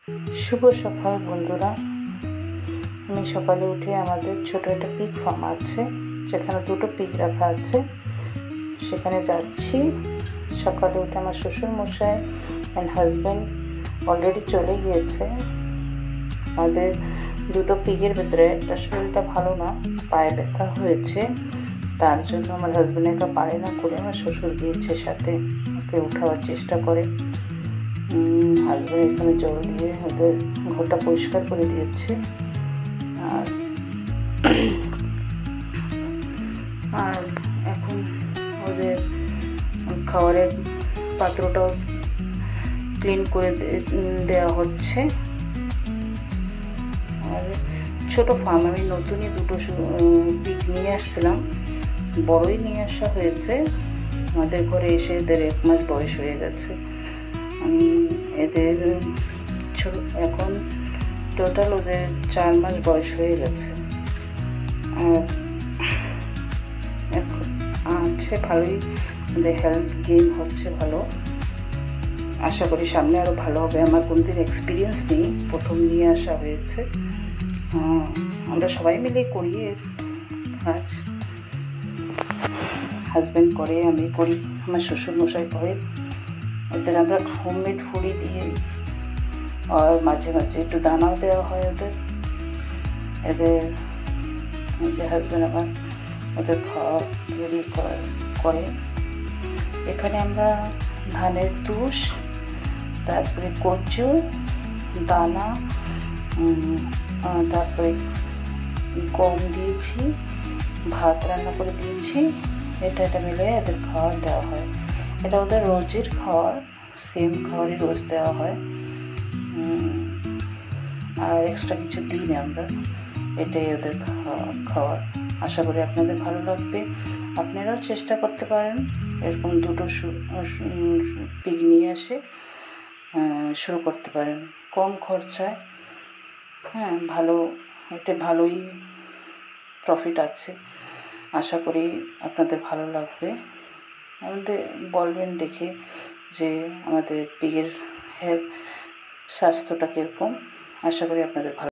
শুভ সকাল বন্ধুরা। আমি সকালে উঠে আমাদের ছোট একটা পিগ ফার্ম আছে, যেখানে দুটো পিগ রাখা আছে, সেখানে যাচ্ছি। সকালে উঠে আমার শ্বশুরমশাই অ্যান্ড হাজব্যান্ড অলরেডি চলে গিয়েছে। আমাদের দুটো পিগের ভেতরে একটা শরীরটা ভালো না, পায়ে ব্যথা হয়েছে, তার জন্য আমার হাজব্যান্ড একা পারে না করে আমার শ্বশুর গিয়েছে সাথে, ওকে উঠাবার চেষ্টা করে। হাজব্যান্ড এখানে জল দিয়ে ওদের ঘরটা পরিষ্কার করে দিয়েছে, আর এখন ওদের খাবারের পাত্রটাও ক্লিন করে দেওয়া হচ্ছে। আর ছোটো ফার্ম, আমি নতুনই দুটো পিগ নিয়ে আসছিলাম, বড়ই নিয়ে আসা হয়েছে। আমাদের ঘরে এসে এদের 1 মাস বয়স হয়ে গেছে। এদের এখন টোটাল ওদের 4 মাস বয়স হয়ে গেছে। আর এখন আছে ভালোই, ওদের হেলথ গেইন হচ্ছে ভালো। আশা করি সামনে আরও ভালো হবে। আমার কোনদিন এক্সপিরিয়েন্স নেই, প্রথম নিয়ে আসা হয়েছে। আমরা সবাই মিলে করি এর কাজ, হাজব্যান্ড করে, আমি করি, আমার শ্বশুরমশাই করে। ওদের আমরা হোমমেড ফুডই দিয়ে, আর মাঝে মাঝে একটু দানাও দেওয়া হয় এদের যে হাজব্যান্ড আমার ওদের খাওয়া রেডি করে। এখানে আমরা ধানের তুষ, তারপরে কচু দানা, তারপরে গম দিয়েছি, ভাত রান্না করে দিয়েছি। এটা মিলে এদের খাবার দেওয়া হয়। এটা ওদের রোজের খাবার, সেম খাবারই রোজ দেওয়া হয়, আর এক্সট্রা কিছু দিই না আমরা। এটাই ওদের খাবার। আশা করি আপনাদের ভালো লাগবে। আপনারাও চেষ্টা করতে পারেন এরকম দুটো পিগ নিয়ে এসে শুরু করতে পারেন, কম খরচায়। ভালো, এতে ভালোই প্রফিট আছে। আশা করি আপনাদের ভালো লাগবে। আমাদের বলবেন দেখে যে আমাদের পিগের স্বাস্থ্যটা কীরকম। আশা করি আপনাদের ভালো